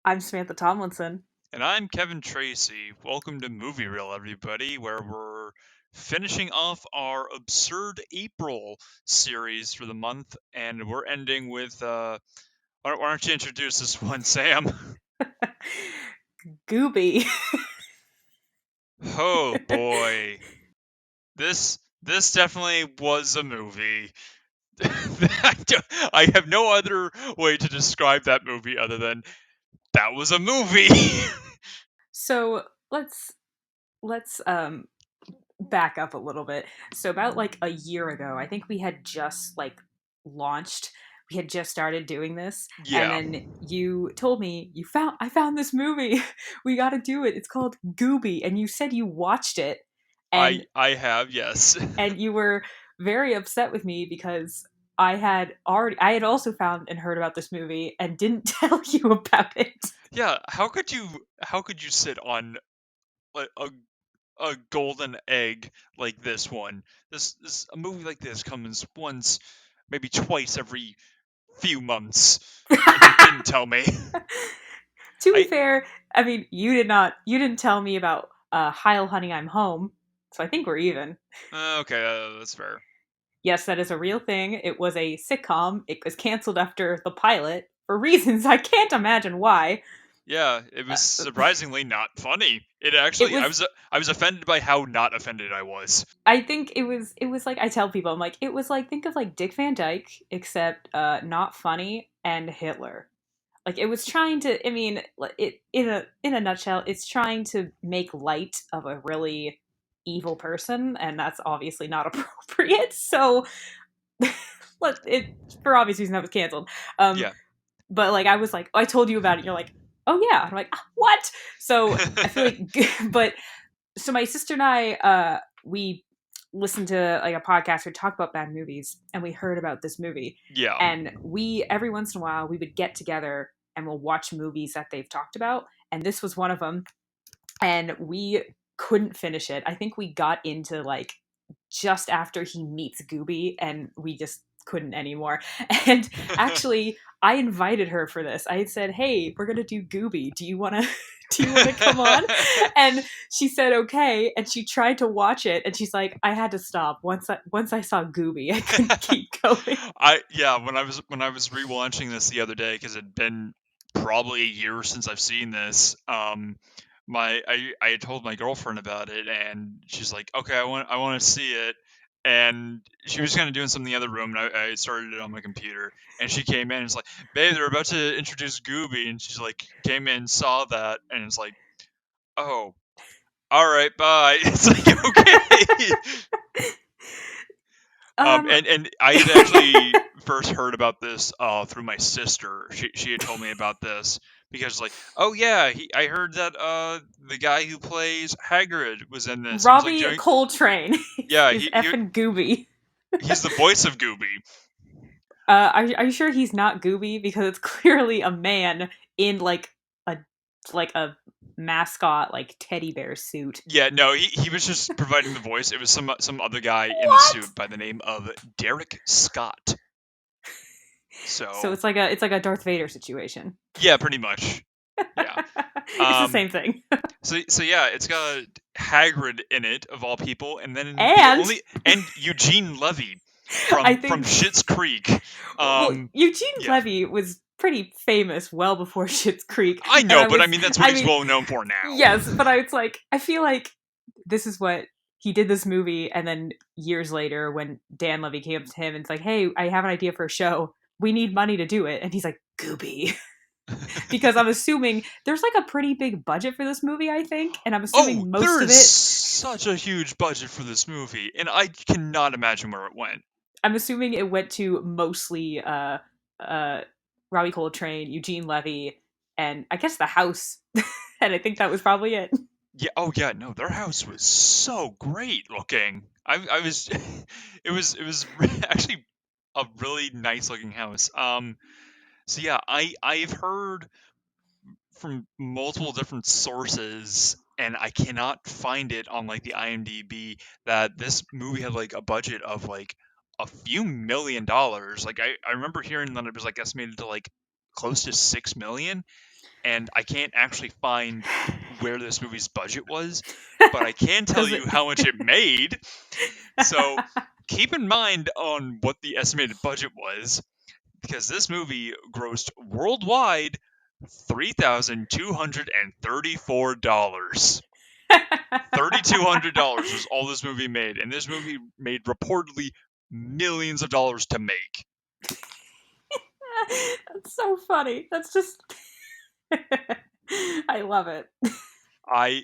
I'm Samantha Tomlinson. And I'm Kevin Tracy. Welcome to Movie Reel, everybody, where we're finishing off our Absurd April series for the month, and we're ending with, why don't you introduce this one, Sam? Gooby. Oh boy. This definitely was a movie. I have no other way to describe that movie other than that was a movie. So let's back up a little bit. So about like a year ago, I think we had just launched. We had just started doing this, and Yeah, then you told me I found this movie. We got to do it. It's called Gooby, and you said you watched it, and I have, yes. and you were very upset with me because I had also found and heard about this movie and didn't tell you about it. Yeah, how could you sit on a golden egg like this one? This a movie like this comes once, maybe twice every few months, and you didn't tell me. To be I fair, I mean, you didn't tell me about Heil Honey I'm Home, so I think we're even. okay, that's fair. Yes, that is a real thing. It was a sitcom. It was canceled after the pilot for reasons I can't imagine why. Yeah, it was Uh, surprisingly not funny. It it actually, I was was I was offended by how not offended I was. I think it was like I tell people I'm like it was like think of like Dick Van Dyke except not funny and Hitler. Like it was trying to I mean it in a nutshell it's trying to make light of a really evil person and that's obviously not appropriate. So let it for obvious reason that was canceled. Um Yeah. but like I was like oh, I told you about it and you're like oh yeah and I'm like what? So I feel like but so my sister and I we listened to like a podcast where we talk about bad movies and we heard about this movie Yeah. and we every once in a while we would get together and we'll watch movies that they've talked about and this was one of them and we couldn't finish it. I think we got into like just after he meets Gooby and we just couldn't anymore. And actually I invited her for this. I had said, "Hey, we're going to do Gooby. Do you want to do you want to come on?" And she said okay and she tried to watch it and she's like, "I had to stop once I saw Gooby. I couldn't keep going." When I was rewatching this the other day because it'd been probably a year since I've seen this. I had told my girlfriend about it, and she's like, "Okay, I want to see it." And she was kind of doing something in the other room, and I started it on my computer. And she came in and was like, "Babe, they're about to introduce Gooby," and she's like, came in, saw that, and it's like, "Oh, all right, bye." It's like, okay. Um And I had actually first heard about this through my sister. She had told me about this because like, oh yeah, I heard that the guy who plays Hagrid was in this. He was like Robbie doing, Coltrane yeah, is effing Gooby. he's the voice of Gooby. Are you sure he's not Gooby? Because it's clearly a man in a like a mascot like teddy bear suit. Yeah, no, he was just providing the voice. It was some other guy in a What? suit by the name of Derek Scott. So So it's like a Darth Vader situation. yeah, pretty much. Yeah. It's the Um. same thing. So yeah, it's got Hagrid in it of all people, and then the And only and Eugene Levy I from think Schitt's Creek. well Um, Eugene yeah, Levy was pretty famous well before Schitt's Creek, I and know, I but I was mean that's what I he's mean well known for now. yes, but I it's like I feel like this is what he did this movie, and then years later, when Dan Levy came up to him and it's like, "Hey, I have an idea for a show. We need money to do it," and he's like, "Gooby," because I'm assuming there's like a pretty big budget for this movie, I think, and I'm Oh, assuming there most of is it. such a huge budget for this movie, and I cannot imagine where it went. I'm assuming it went to mostly uh, Robbie Coltrane, Eugene Levy, and I guess the house, and I think that was probably it. Yeah. Oh yeah. No, their house was so great looking. I was, it was actually a really nice looking house. So yeah, I've heard from multiple different sources, and I cannot find it on like the IMDb that this movie had like a budget of like a few $1 million. Like I remember hearing that it was like estimated to like close to 6 million. and I can't actually find where this movie's budget was, but I can tell Does you it? how much it made. So keep in mind on what the estimated budget was, because this movie grossed worldwide $3,234. $3,200 was all this movie made, and this movie made reportedly millions of dollars to make. That's so funny. That's just. I love it. I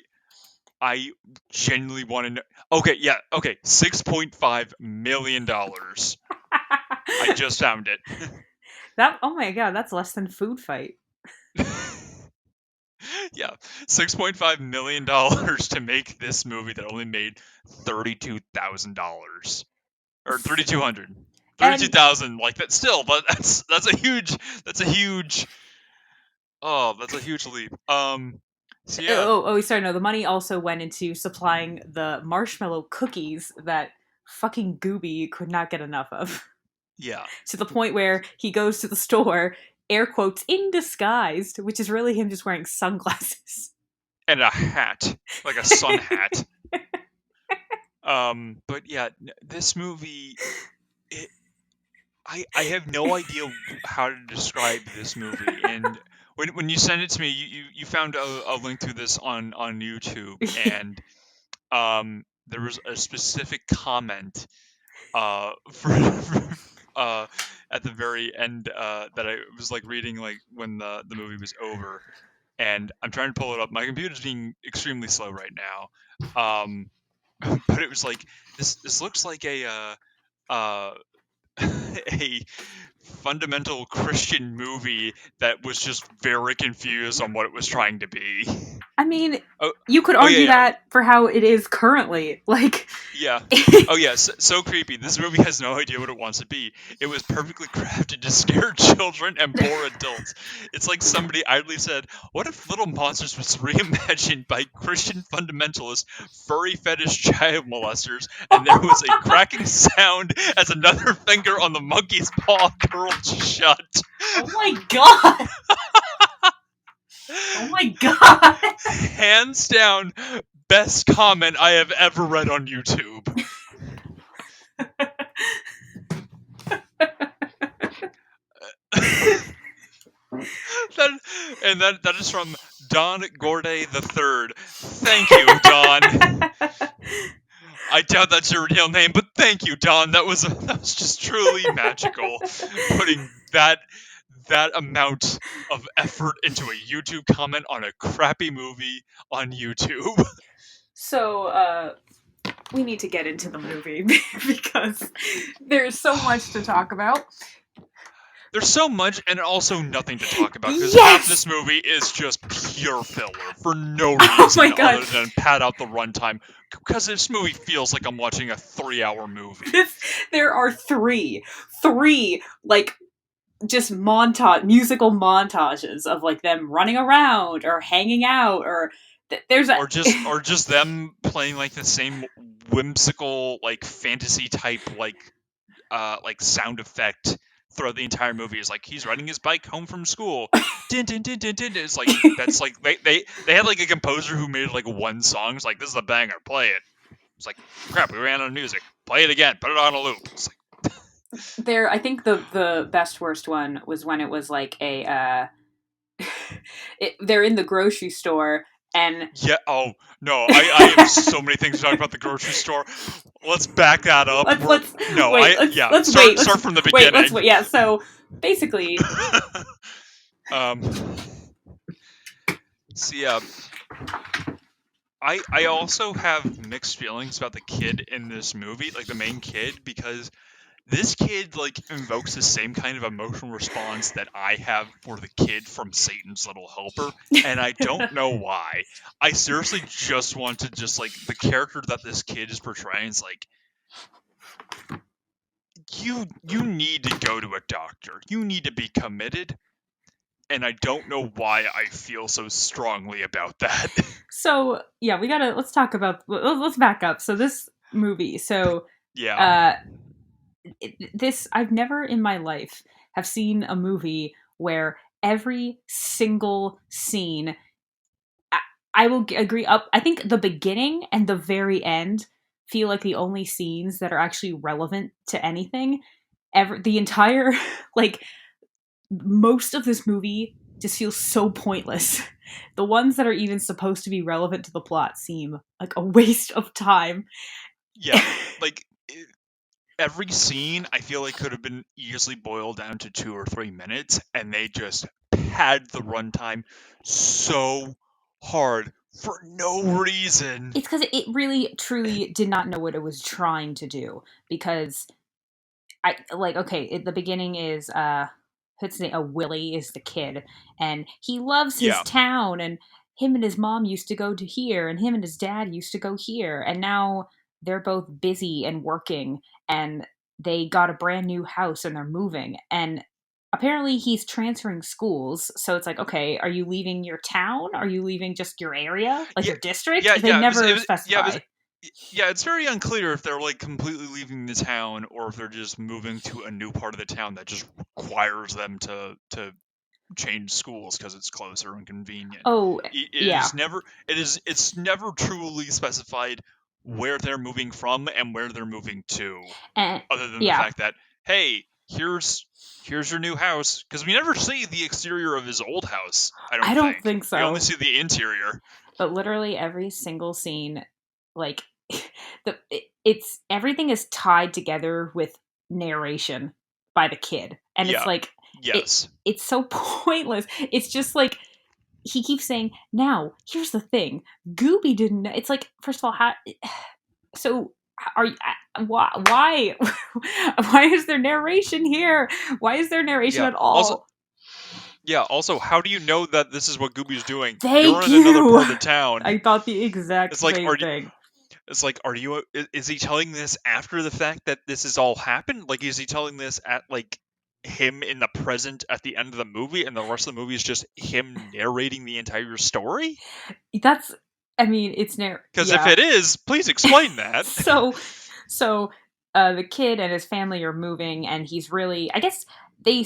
I genuinely want to know. Okay, yeah, okay, $6.5 million. I just found it. That, oh my god, that's less than Food Fight. Yeah, $6.5 million to make this movie that only made $32,000 or 3,200. And 32,000, like that still, but that's a huge that's a huge that's a huge leap. So yeah, sorry, no, the money also went into supplying the marshmallow cookies that fucking Gooby could not get enough of. yeah, To the point where he goes to the store, air quotes, in disguised, which is really him just wearing sunglasses. and a hat, like a sun hat. But yeah, this movie, it, I have no idea how to describe this movie. And when you sent it to me, you found a link to this on YouTube, and there was a specific comment for at the very end that I was like reading like when the movie was over, and I'm trying to pull it up. My computer's being extremely slow right now. But it was like this looks like uh a fundamental Christian movie that was just very confused on what it was trying to be. I mean, Oh, you could oh yeah, argue yeah. that for how it is currently. Like, Yeah. Oh yeah, so creepy. This movie has no idea what it wants to be. It was perfectly crafted to scare children and poor adults. It's like somebody idly said, "What if Little Monsters was reimagined by Christian fundamentalist furry fetish child molesters, and there was a cracking sound as another finger on the monkey's paw curled shut?" oh my god! Oh my god! Hands down, best comment I have ever read on YouTube. that, that is from Don Gorday the Third. Thank you, Don. I doubt that's your real name, but thank you, Don. That was just truly magical. Putting that amount of effort into a YouTube comment on a crappy movie on YouTube. So, we need to get into the movie because there's so much to talk about. There's so much and also nothing to talk about because Yes! half this movie is just pure filler for no Oh reason my God. other than pad out the runtime. Because this movie feels like I'm watching a 3-hour movie. There are three, like, just musical montages of like them running around or hanging out, or there's a or just them playing like the same whimsical like fantasy type like sound effect throughout the entire movie. Is like he's riding his bike home from school. Din, din, din, din, din. It's like that's like they had like a composer who made like one song. It's like this is a banger, play it. It's like crap, we ran out of music. Play it again, put it on a loop. It's like there. I think the best worst one was when it was like they're in the grocery store and yeah. Oh no, I have so many things to talk about the grocery store. Let's back that up. Start from the beginning. Let's wait. Yeah. So basically, so yeah, I also have mixed feelings about the kid in this movie, like the main kid, because this kid like invokes the same kind of emotional response that I have for the kid from Satan's Little Helper, and I don't know why. I seriously just want to just like the character that this kid is portraying is like you need to go to a doctor. You need to be committed. And I don't know why I feel so strongly about that. So yeah, let's talk about, let's back up. So this movie, yeah. This I've never in my life have seen a movie where every single scene. I, I will agree. Up, I think the beginning and the very end feel like the only scenes that are actually relevant to anything. Ever the entire like most of this movie just feels so pointless. The ones that are even supposed to be relevant to the plot seem like a waste of time. Yeah, like every scene I feel like could have been easily boiled down to 2 or 3 minutes, and they just pad the runtime so hard for no reason. It's because it really truly did not know what it was trying to do. Because I like okay, the beginning is what's his name? Willie is the kid, and he loves his Yeah, town, and him and his mom used to go to here, and him and his dad used to go here, and now they're both busy and working, and they got a brand new house and they're moving, and apparently he's transferring schools. So it's like, okay, are you leaving your town? Are you leaving just your area, like yeah, your district? yeah, They yeah. never Yeah, specify. yeah. It's very unclear if they're like completely leaving the town or if they're just moving to a new part of the town that just requires them to change schools because it's closer and convenient. Oh, It yeah. is never it's never truly specified where they're moving from and where they're moving to, And other than the yeah, fact that, hey, here's your new house, because we never see the exterior of his old house. I I don't don't think think we only so. see the interior. But literally every single scene, like it's everything is tied together with narration by the kid, and it's Yeah. like it Yes. it's so pointless. It's just like he keeps saying, now here's the thing, Gooby didn't know. It's like, first of all, how so are you, why why is there narration here? Why is there narration Yeah. at Also, all? how do you know that this is what Gooby's doing? You're Thank in another you. part of the town. I thought the exact It's like, same thing. are you? Is he telling this after the fact that this has all happened? Like, is he telling this at like him in the present at the end of the movie, and the rest of the movie is just him narrating the entire story? That's, I mean, it's Because if yeah. it is, please explain that. so so the kid and his family are moving, and he's really, I guess they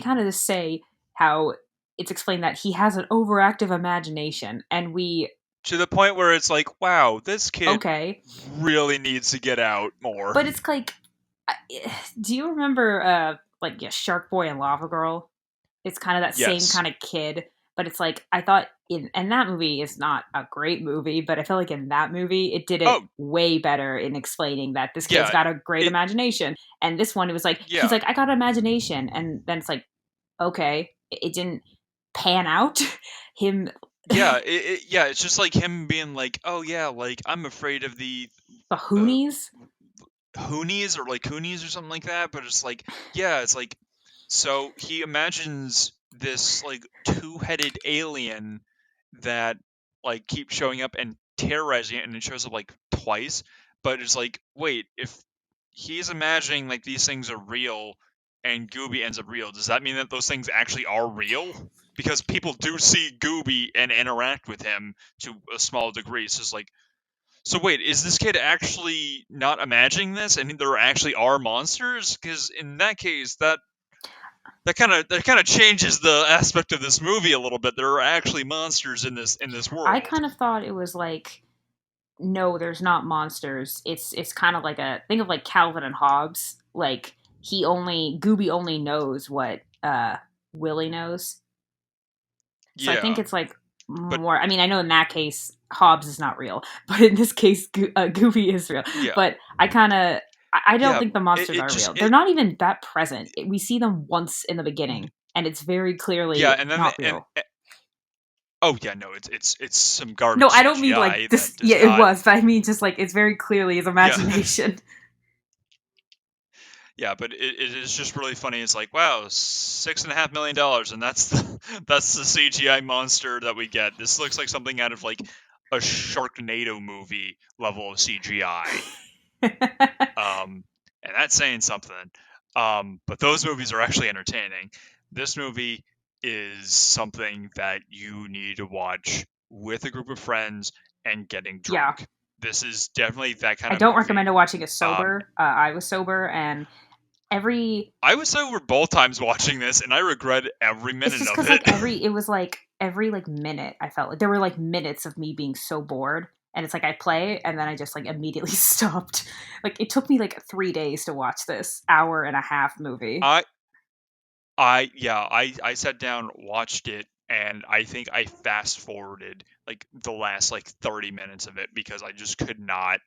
kind of say how it's explained that he has an overactive imagination, and we To the point where it's like, wow, this kid okay, really needs to get out more. but it's like, do you remember like, yeah, Shark Boy and Lava Girl? It's kind of that same Yes. kind of kid, but it's like, I thought in, and that movie is not a great movie, but I feel like in that movie it did it Oh, way better in explaining that this kid's yeah. got a great It. imagination. And this one, it was like, he's Yeah. like, I got imagination, and then it's like, okay, it didn't pan out. Him, Yeah. Yeah. It's just like him being like, oh yeah, like I'm afraid of the the Hoonies. Hoonies or like Hoonies or something like that. But it's like, yeah, it's like, so he imagines this like two-headed alien that like keeps showing up and terrorizing it, and it shows up like twice. But it's like, wait, if he's imagining like these things are real and Gooby ends up real, does that mean that those things actually are real? Because people do see Gooby and interact with him to a small degree. So it's like, so wait, is this kid actually not imagining this, and there actually are monsters? Because in that case, that kind of changes the aspect of this movie a little bit. There are actually monsters in this I world. kind of thought it was like, no, there's not monsters. It's kind of like a, think of like Calvin and Hobbes. Like, Gooby only knows what Willie knows. So I think Yeah, it's like but more. I mean, I know in that case Hobbes is not real, but in this case, Gooby is real. yeah, But I kind of, I don't yeah. think the It, monsters it are just real. They're it not even that present. We see them once in the beginning, and it's very yeah, clearly and then not and real. oh yeah, no, it's some No, garbage I don't mean CGI like that this. Yeah, does it not. was, but I mean just like it's very clearly his Yeah. imagination. Yeah, but it is just really funny. It's like, wow, $6.5 million, and that's that's the CGI monster that we get. This looks like something out of like a Sharknado movie level of CGI. Um, and that's saying something. But those movies are actually entertaining. This movie is something that you need to watch with a group of friends and getting Yeah, drunk. This is definitely that kind I of don't recommend movie. it watching it Um, sober. I was sober, and every I was sober both times watching this, and I regret every it's minute just of because it. like every it was like every like minute I felt like there were like minutes of me being so bored, and it's like I play and then I just like immediately stopped. Like it took me like 3 days to watch this hour and a half movie. I I sat down, watched it, and I think I fast forwarded like the last like 30 minutes of it because I just could not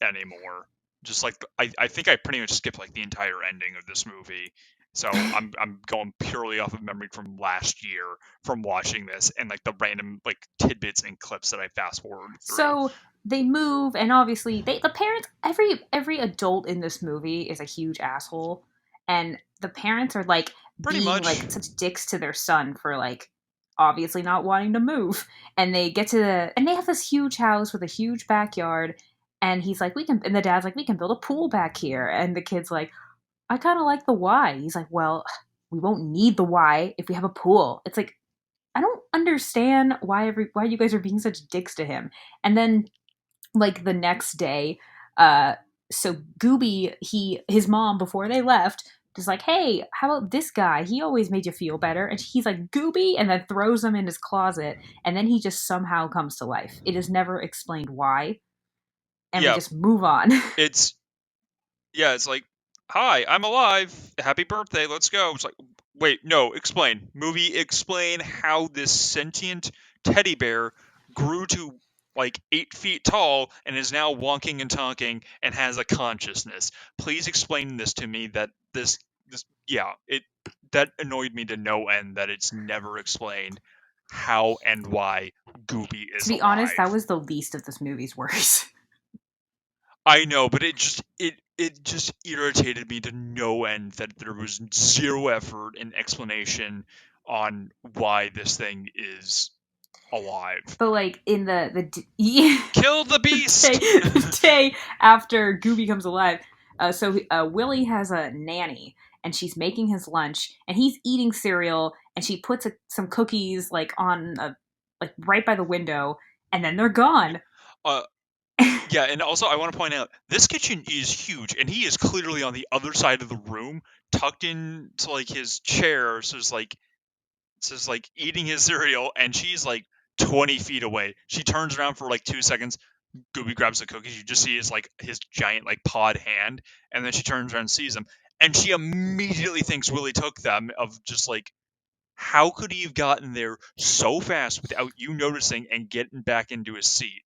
anymore. Just like I think I pretty much skipped like the entire ending of this movie. So I'm going purely off of memory from last year from watching this and like the random like tidbits and clips that I fast forwarded through. So they move, and obviously the parents, every adult in this movie is a huge asshole, and the parents are like Pretty being much. like such dicks to their son for like obviously not wanting to move. And they get to and they have this huge house with a huge backyard, and he's like, we can, and the dad's like, we can build a pool back here, and the kid's like, I kind of like the Y. He's like, well, we won't need the Y if we have a pool. It's like, I don't understand why you guys are being such dicks to him. And then like the next day, uh so Gooby, his mom before they left was like, hey, how about this guy? He always made you feel better. And he's like, Gooby, and then throws him in his closet, and then he just somehow comes to life. It is never explained why, and we Yeah, just move on. it's yeah, it's like, hi, I'm alive. Happy birthday. Let's go. It's like, wait, no, explain. Movie, explain how this sentient teddy bear grew to like 8 feet tall and is now walking and talking and has a consciousness. Please explain this to me. That this yeah, it that annoyed me to no end that it's never explained how and why Gooby To is be honest, that alive. was the least of this movie's worries. I know, but it just irritated me to no end that there was zero effort and explanation on why this thing is alive. But like in yeah, Kill the beast. the day after Gooby comes alive, Willie has a nanny, and she's making his lunch, and he's eating cereal, and she puts some cookies like on a like right by the window, and then they're gone. uh, yeah, and also I want to point out this kitchen is huge, and he is clearly on the other side of the room, tucked into like his chair, so it's like eating his cereal, and she's like 20 feet away. She turns around for like 2 seconds. Gooby grabs the cookies. You just see his giant like pod hand, and then she turns around and sees him, and she immediately thinks Willie took them. Of just like, how could he have gotten there so fast without you noticing and getting back into his seat?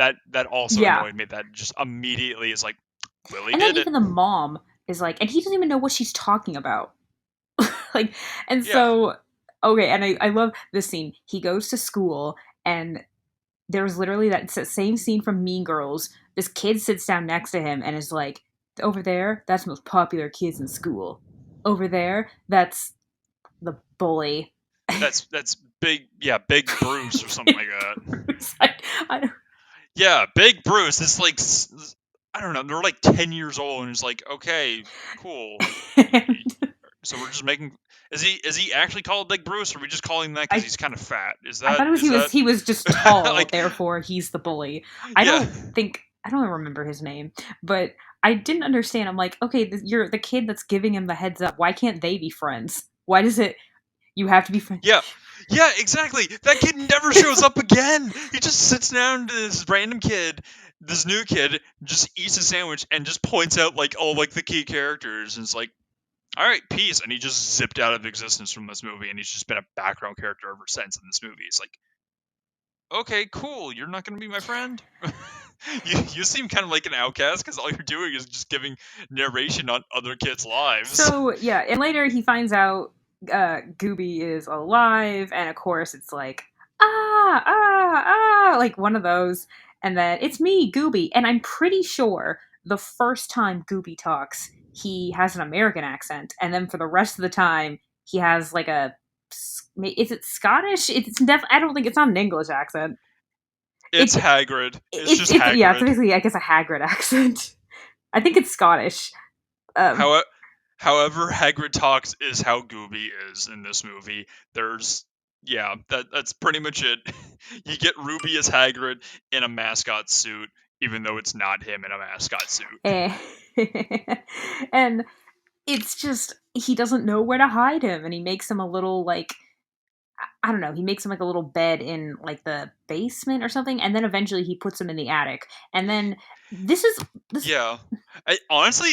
That also Yeah, annoyed me. That just immediately is like, Willie and then did it. even the mom is like, and he doesn't even know what she's talking about. Like, and Yeah. so okay, and I love this scene. He goes to school, and there was literally that same scene from Mean Girls. This kid sits down next to him and is like, over there, that's the most popular kids in school. Over there, that's the bully. That's big. Yeah, Big Bruce or something like that. It's like, I don't, Yeah, Big Bruce. It's like I don't know. They're like 10 years old, and it's like, okay, cool. So we're just making. Is he actually called Big Bruce, or are we just calling him that because I he's kind of fat? I thought it was Is that he was just tall, like therefore he's the bully. yeah I don't remember his name, but I didn't understand. I'm like, okay, you're the kid that's giving him the heads up. Why can't they be friends? Why does it you have to be friends? yeah yeah exactly? That kid never shows up again. He just sits down to this random kid. This new kid just eats a sandwich and just points out like all like the key characters, and it's like, all right, peace. And he just zipped out of existence from this movie, and he's just been a background character ever since in this movie. It's like, okay, cool. You're not going to be my friend? You seem kind of like an outcast because all you're doing is just giving narration on other kids' lives. So yeah, and later he finds out Gooby is alive, and of course it's like like one of those, and then it's me, Gooby, and I'm pretty sure the first time Gooby talks, he has an American accent, and then for the rest of the time he has like a is it Scottish? I don't think it's not an English accent. It's It Hagrid. It's just yeah, it's Hagrid. basically I guess a Hagrid accent. I think it's Scottish. Um, How, however, Hagrid talks is how Gooby is in this movie. There's yeah, that's pretty much it. You get Ruby as Hagrid in a mascot suit. even though it's not him in a mascot suit. And, and it's just, he doesn't know where to hide him, and he makes him a little, like, I don't know, he makes him like a little bed in like the basement or something, and then eventually he puts him in the attic. And then this is this Yeah. Honestly,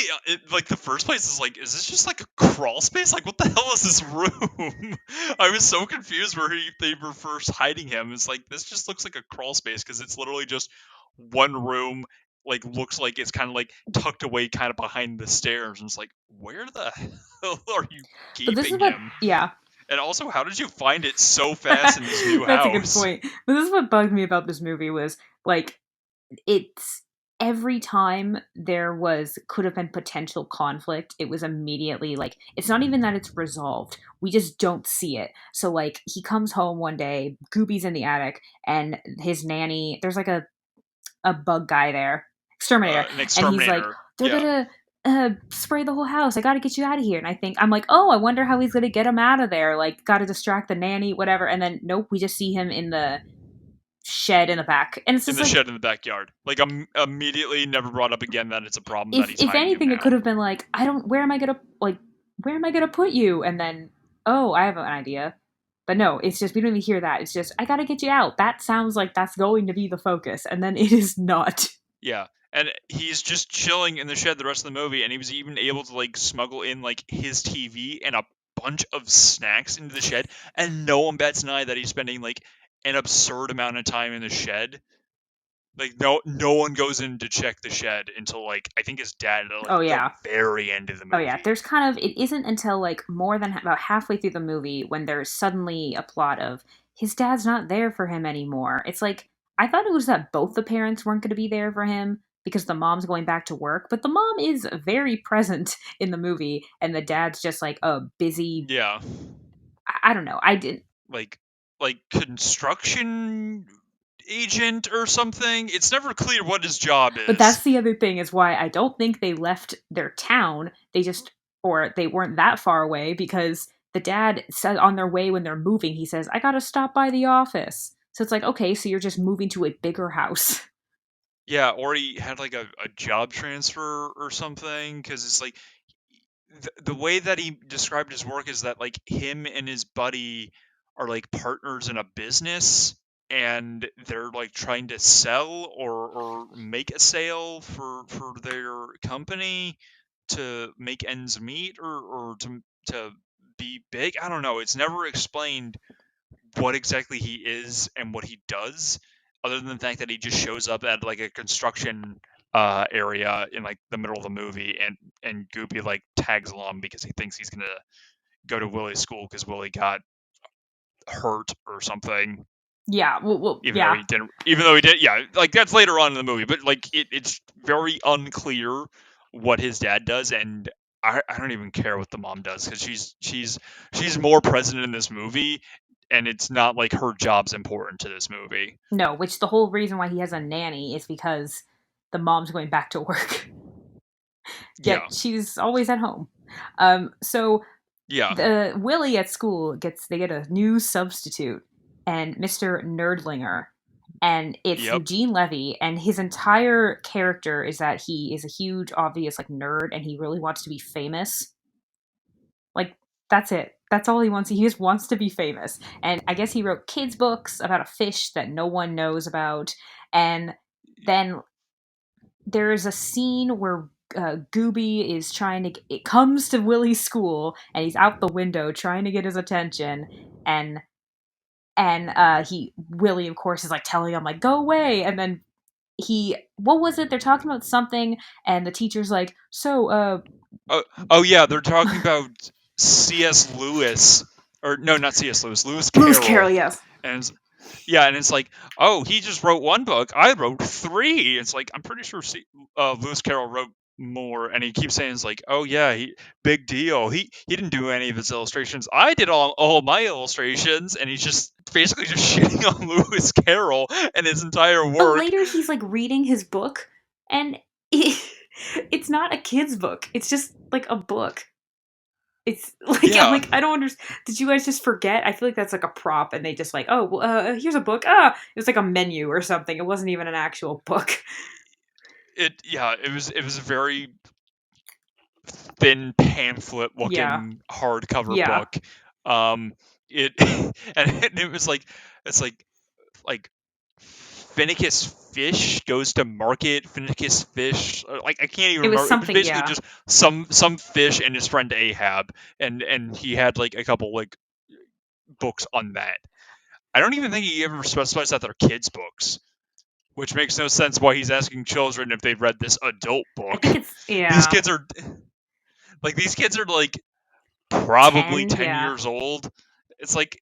like the first place is like, is this just like a crawl space? Like, what the hell is this room? I was so confused where they were first hiding him. It's like, this just looks like a crawl space because it's literally just one room. Like, looks like it's kind of like tucked away kind of behind the stairs. And it's like, where the hell are you but this is keeping what him? yeah, And also, how did you find it so fast in this new that's a good house? point. But this is what bugged me about this movie was like, it's every time there was could have been potential conflict, it was immediately like, it's not even that it's resolved, we just don't see it. So like, he comes home one day, Gooby's in the attic, and his nanny, there's like a bug guy there, exterminator, An and he's like, exterminator. they're Yeah. gonna spray the whole house. I gotta get you out of here. And I'm like, oh, I wonder how he's gonna get him out of there. Like, gotta distract the nanny, whatever. And then nope, we just see him in the shed in the back, and it's In just the like, shed in the backyard. Like, immediately never brought up again that it's a problem that he's if hiding him anything, it now. could have been like, I don't, where am I gonna put you? And then, oh, I have an idea. But no, it's just, we don't even hear that. It's just, I gotta get you out. That sounds like that's going to be the focus, and then it is not. Yeah. And he's just chilling in the shed the rest of the movie, and he was even able to, like, smuggle in, like, his TV and a bunch of snacks into the shed, and no one bats an eye that he's spending, like, an absurd amount of time in the shed. Like, no one goes in to check the shed until, like, I think his dad at, like, Oh the yeah. very end of the Oh yeah, movie. there's kind of, it isn't until like more than about halfway through the movie when there's suddenly a plot of his dad's not there for him anymore. It's like, I thought it was that both the parents weren't going to be there for him because the mom's going back to work, but the mom is very present in the movie, and the dad's just like a busy, Yeah. I don't know. I didn't. Like construction agent or something. It's never clear what his job But is. that's the other thing, is why I don't think they left their town. They just, or they weren't that far away, because the dad said on their way when they're moving, he says, I gotta stop by the office. So it's like, okay, so you're just moving to a bigger house. Yeah, or he had like a job transfer or something because it's like the way that he described his work is that like him and his buddy are like partners in a business and they're like trying to sell or make a sale for their company to make ends meet or to be big. I don't know. It's never explained what exactly he is and what he does, other than the fact that he just shows up at like a construction area in like the middle of the movie, and Goopy like tags along because he thinks he's gonna go to Willie's school because Willie got hurt or something. Yeah, well, Even though yeah. he didn't, yeah, like that's later on in the movie, but like it's very unclear what his dad does, and I don't even care what the mom does because she's more present in this movie, and it's not like her job's important to this movie. No, which the whole reason why he has a nanny is because the mom's going back to work. Yet Yeah, she's always at home. So yeah, the Willie at school they get a new substitute, and Mr. Nerdlinger, and it's yep. Eugene Levy, and his entire character is that he is a huge obvious like nerd, and he really wants to be famous. Like, that's it. That's all he wants. He just wants to be famous. And I guess he wrote kids books about a fish that no one knows about. And then there is a scene where Gooby is trying to. It comes to Willie's school, and he's out the window trying to get his attention, and he Willie, of course, is like telling him like, go away, and then what was it? They're talking about something, and the teacher's like, so Oh, oh yeah, they're talking about C.S. Lewis, or no, not C.S. Lewis, Lewis Lewis Carroll, Carroll, yes. and yeah, and it's like, oh, he just wrote one book. I wrote three. It's like I'm pretty sure Lewis Carroll wrote more, and he keeps saying it's like, oh yeah, big deal. He didn't do any of his illustrations. I did all my illustrations, and he's just basically just shitting on Lewis Carroll and his entire But work. later he's like reading his book, and it's not a kid's book. It's just like a book. It's like, I'm Yeah, like, I don't understand. Did you guys just forget? I feel like that's like a prop, and they just like, oh, well, here's a book. Ah, it was like a menu or something. It wasn't even an actual book. it was a very thin pamphlet Yeah. looking hardcover Yeah. book. Um, it and it was like it's like Finnicus Fish goes to market. Finnicus Fish, like I can't even It was remember. It was something, basically yeah. just some fish and his friend Ahab, and he had like a couple like books on that. I don't even think he ever specifies that they're kids' books, which makes no sense why he's asking children if they've read this adult I book. think it's, These yeah, kids are these kids are like probably 10, 10 yeah. years old. It's like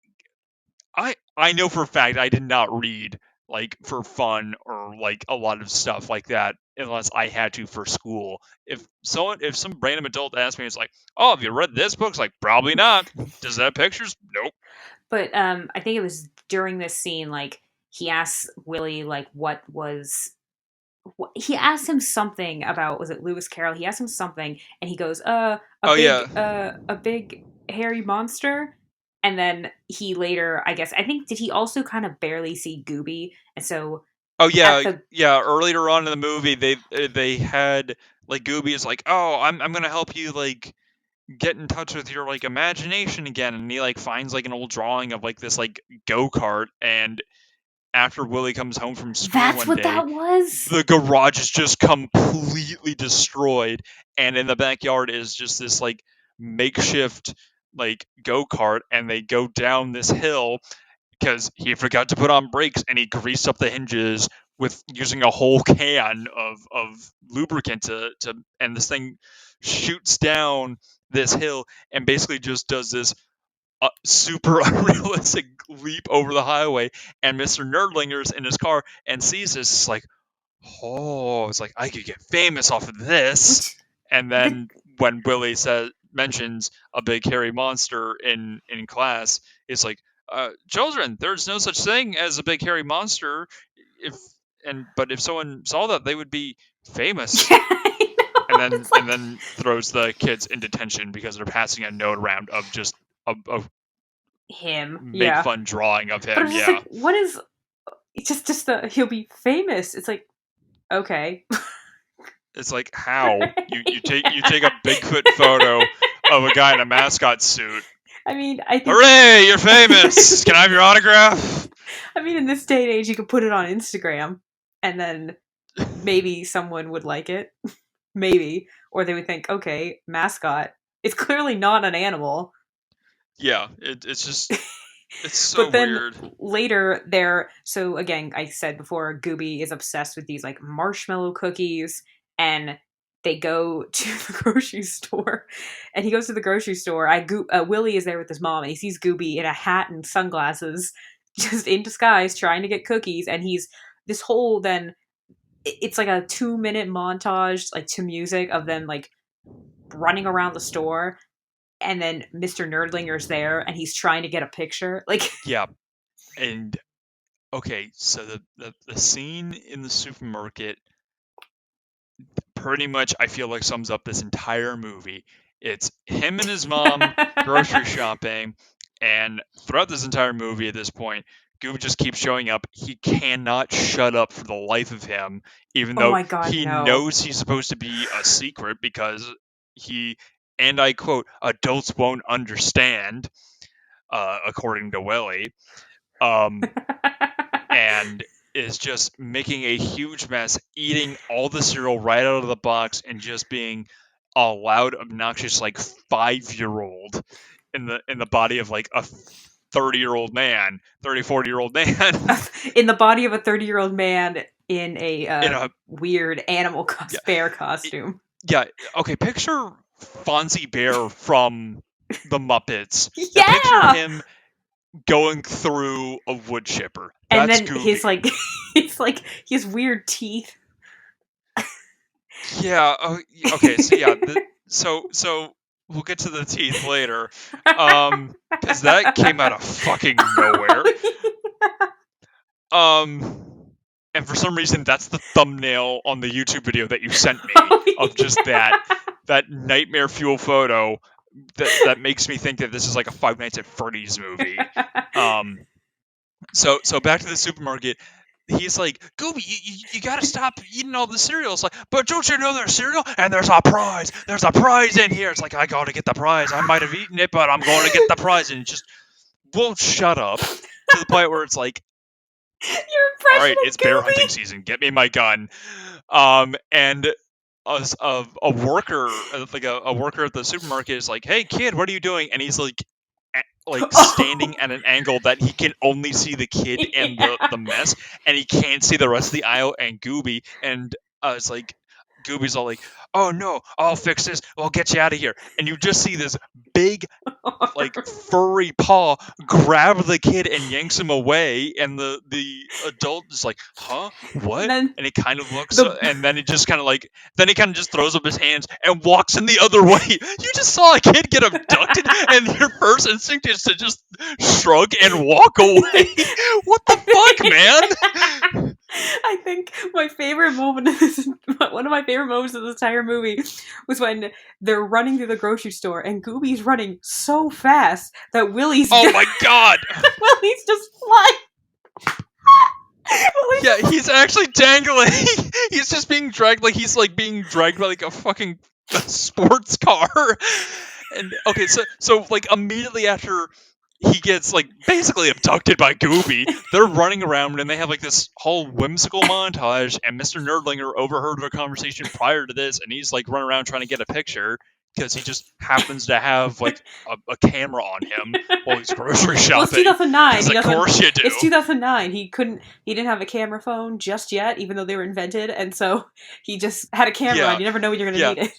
I know for a fact I did not read like for fun or like a lot of stuff like that unless I had to for school. If some random adult asked me, it's like, oh, have you read this book? It's like, probably not. Does that have pictures? Nope. But I think it was during this scene, like, he asks Willie, like, he asked him something about, was it Lewis Carroll? He asked him something, and he goes, Oh yeah. a big hairy monster. And then he later, I guess, I think, did he also kind of barely see Gooby? And so Oh at yeah, the yeah. Earlier on in the movie, they had like Gooby is like, oh, I'm gonna help you like get in touch with your like imagination again, and he like finds like an old drawing of like this like go kart, and after Willie comes home from school That's one what day, that was. the garage is just completely destroyed, and in the backyard is just this like makeshift like go kart, and they go down this hill because he forgot to put on brakes and he greased up the hinges with using a whole can of lubricant to and this thing shoots down this hill and basically just does this super unrealistic leap over the highway, and Mr. Nerdlinger's in his car and sees this. It's like, oh, it's like I could get famous off of this. Which And the then when Willie says mentions a big hairy monster in class, it's like, children, there's no such thing as a big hairy monster. If but if someone saw that, they would be famous. I know. It's And like then throws the kids in detention because they're passing a note around of just a him, make yeah. fun drawing of But him. it's just like, Yeah, what is just the he'll be famous? It's like, okay. it's like how you take a Bigfoot photo of a guy in a mascot suit. I mean, I think. Hooray, you're famous! Can I have your autograph? I mean, in this day and age, you could put it on Instagram, and then maybe someone would like it, maybe, or they would think, okay, mascot. It's clearly not an animal. Yeah, it's just it's so But then weird. later, there. So again, I said before, Gooby is obsessed with these like marshmallow cookies, and they go to the grocery store. And he goes to the grocery store. Willie is there with his mom, and he sees Gooby in a hat and sunglasses, just in disguise, trying to get cookies. And he's this whole then. It's like a 2 minute montage, like to music of them like running around the store, and then Mr. Nerdlinger's there, and he's trying to get a picture. Like, Yeah, and okay, so the scene in the supermarket pretty much I feel like sums up this entire movie. It's him and his mom grocery shopping, and throughout this entire movie at this point, Goob just keeps showing up. He cannot shut up for the life of him, even oh though my god, he no. knows he's supposed to be a secret because he, and I quote, adults won't understand, according to Willie. Um, and is just making a huge mess, eating all the cereal right out of the box, and just being a loud, obnoxious like 5-year-old in the body of like a 30-year-old man, 40-year-old man In the body of a 30-year-old man in a in a weird animal yeah bear it- costume. yeah okay. Picture Fonzie Bear from the Muppets. Now picture Yeah! him going through a wood chipper. And That's then his, Gooby. like, it's like, he has weird teeth. Yeah. Oh, okay. So yeah. So we'll get to the teeth later, because that came out of fucking nowhere. And for some reason, that's the thumbnail on the YouTube video that you sent me Oh, of just that nightmare fuel photo that makes me think that this is like a Five Nights at Freddy's movie. yeah. Um. So back to the supermarket. he's like, Gooby, you gotta stop eating all the cereal. It's like, but don't you know there's cereal? And there's a prize. There's a prize in here. It's like, I gotta get the prize. I might have eaten it, but I'm going to get the prize. And it just won't shut up to the point where it's like, Your all impression right, it's of bear hunting Gooby. season. Get me my gun. And a worker, a worker at the supermarket is like, hey, kid, what are you doing? And he's like Oh, standing at an angle that he can only see the kid and yeah. the mess, and he can't see the rest of the aisle and Gooby. And it's like Gooby's all like, "Oh no, I'll fix this. I'll get you out of here." And you just see this big, like, furry paw grab the kid and yanks him away, and the adult is like, "Huh? And What?" then And he kind of looks, the and then he just kind of like, then he kind of just throws up his hands and walks in the other way. You just saw a kid get abducted, and your first instinct is to just shrug and walk away. What the fuck, man? I think my favorite moment of this, one of my favorite moments of this entire movie was when they're running through the grocery store and Gooby's running so fast that Willie's Oh my god! Willie's just flying. Willie's Yeah, just he's actually dangling. He's just being dragged like he's like being dragged by like a fucking sports car. And okay, so like immediately after he gets like basically abducted by Gooby, they're running around and they have like this whole whimsical montage. And Mr. Nerdlinger overheard their conversation prior to this, and he's like running around trying to get a picture because he just happens to have like a camera on him while he's grocery well, it's shopping. 2009. Because He of doesn't. course you It's do. 2009. He didn't have a camera phone just yet, even though they were invented, and so he just had a camera, Yeah, and you never know when you're going to yeah. need it.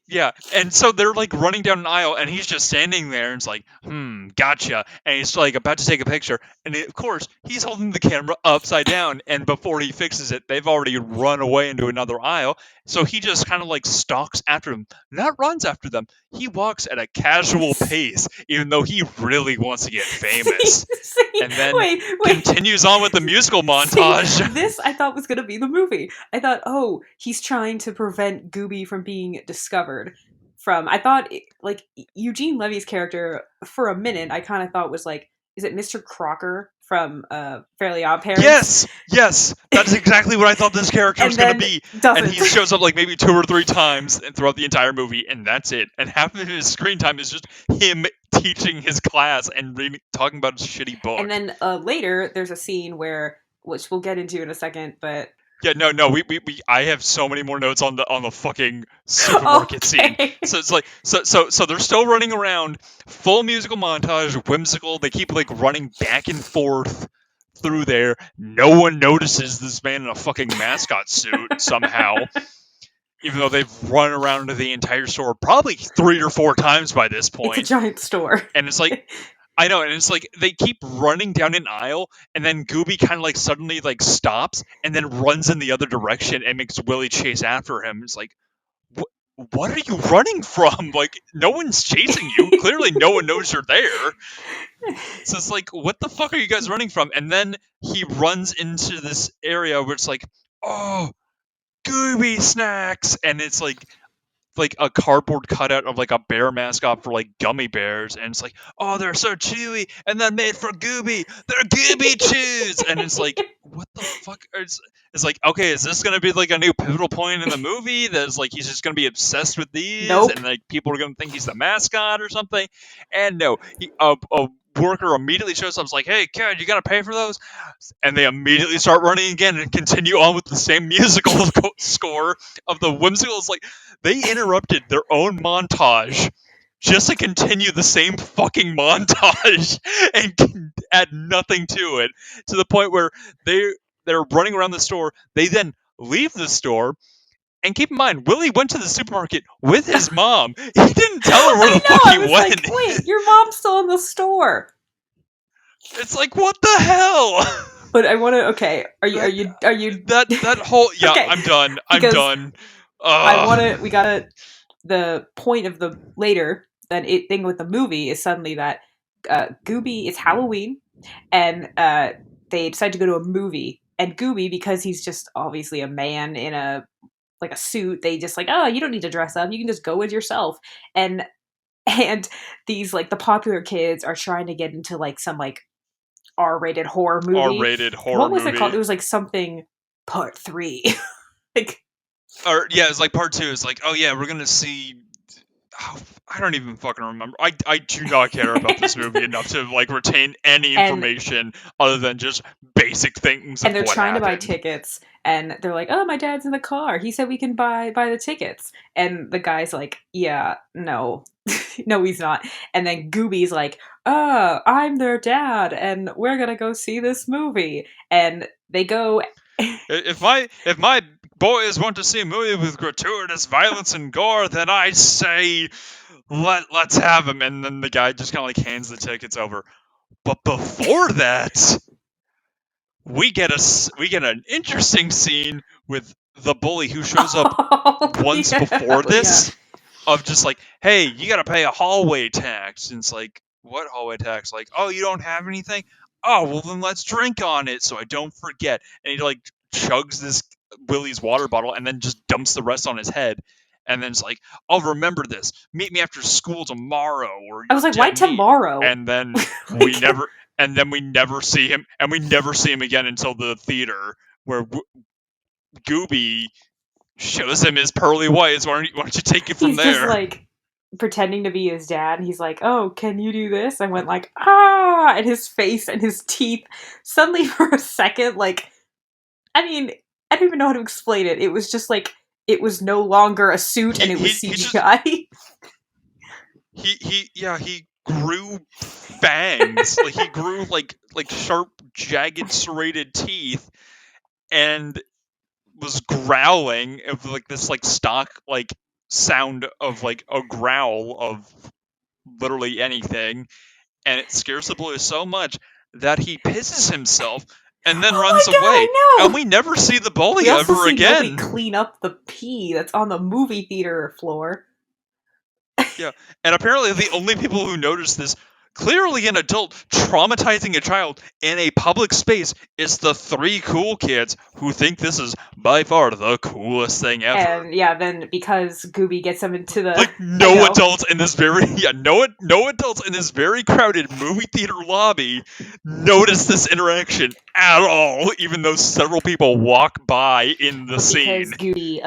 Yeah, and so they're like running down an aisle, and he's just standing there, and it's like, gotcha. And he's like about to take a picture, and of course he's holding the camera upside down. And before he fixes it, they've already run away into another aisle. So he just kind of like stalks after them, not runs after them. He walks at a casual pace, even though he really wants to get see, famous. see, And then wait. continues on with the musical See, montage. this I thought was going to be the movie. I thought, oh, he's trying to prevent Gooby from being discovered. I thought, like, Eugene Levy's character, for a minute, I kind of thought was like, is it Mr. Crocker from Fairly Odd Parents? Yes, yes, that is exactly what I thought this character was And going to then be. And doesn't. he shows up like maybe 2 or 3 times throughout the entire movie, and that's it. And half of his screen time is just him teaching his class and talking about his shitty And book. then later, there's a scene where, which we'll get into in a second, but Yeah, no, I have so many more notes on the fucking supermarket scene. okay. So it's like, so they're still running around, full musical montage, whimsical. They keep like running back and forth through there. No one notices this man in a fucking mascot suit somehow, even though they've run around the entire store probably 3 or 4 times by this It's a point. giant store. And it's like, I know, and it's like they keep running down an aisle, and then Gooby kind of like suddenly like stops and then runs in the other direction and makes Willie chase after him. It's like, what are you running from? Like, no one's chasing you. Clearly, no one knows you're there. So it's like, what the fuck are you guys running from? And then he runs into this area where it's like, oh, Gooby snacks, and it's like a cardboard cutout of like a bear mascot for like gummy bears, and it's like, oh, they're so chewy, and they're made for Gooby. They're Gooby chews, and it's like, what the fuck? It's like, okay, is this gonna be like a new pivotal point in the movie? That's like he's just gonna be obsessed with these, Nope. and like people are gonna think he's the mascot or something. And no, a worker immediately shows up. It's like, hey, kid, you gotta pay for those, and they immediately start running again and continue on with the same musical score of the whimsical. It's like they interrupted their own montage just to continue the same fucking montage and can add nothing to it, to the point where they're running around the store. They then leave the store. And keep in mind, Willie went to the supermarket with his mom. He didn't tell her where I the fuck know. I he was like, went. wait, your mom's still in the store. It's like, what the hell? But I want to. Okay, are you? Are that you? Are you? that whole, yeah, Okay, I'm done. I'm because done. I want Ugh. to. We gotta. The point of the later that it thing with the movie is suddenly that Gooby, it's Halloween, and they decide to go to a movie, and Gooby, because he's just obviously a man in a like a suit, they just like, oh, you don't need to dress up, you can just go as yourself, and these like the popular kids are trying to get into like some like R-rated horror movie. R-rated horror What was it called? movie. It was like something Part 3. Like, Or yeah, it's like part two. It's like, oh yeah, we're gonna see. Oh, I don't even fucking remember. I do not care about this movie enough to like retain any and information other than just basic things and of they're what trying to buy happened. tickets, and they're like, "Oh, my dad's in the car. He said we can buy the tickets." And the guy's like, "Yeah, no." No, he's not. And then Gooby's like, "Oh, I'm their dad and we're going to go see this movie." And they go. If my boys want to see a movie with gratuitous violence and gore, then I say let's have them. And then the guy just kind of like hands the tickets over. But before that, we get an interesting scene with the bully who shows up Oh, once yeah. before Yeah. this, of just like, hey, you got to pay a hallway tax. And it's like, what hallway tax? Like, oh, you don't have anything? Oh, well, then let's drink on it so I don't forget. And he like chugs this Willie's water bottle and then just dumps the rest on his head. And then it's like, I'll remember this. Meet me after school tomorrow or I was you're like, "Why dead meat. tomorrow?" And then we Like, never. And then we never see him, and we never see him again until the theater, where Gooby shows him his pearly whites. Why don't you take it from he's just there? like pretending to be his dad, and he's like, "Oh, can you do this?" I went like, "Ah!" And his face and his teeth suddenly for a second, like, I mean, I don't even know how to explain it. It was just like it was no longer a suit and it was He just CGI. he grew fangs. Like he grew like sharp, jagged, serrated teeth, and was growling of like this like stock like sound of like a growl of literally anything, and it scares the boy so much that he pisses himself and then Oh my runs god, away. I And know! we never see the We bully also ever see Willie again. clean up the pee that's on the movie theater floor. Yeah, and apparently the only people who notice this, clearly an adult traumatizing a child in a public space, is the three cool kids who think this is by far the coolest thing ever. And yeah, then because Gooby gets him into the. Like I no know. adults in this very no adults in this very crowded movie theater lobby notice this interaction at all, even though several people walk by in the But because scene. Gooby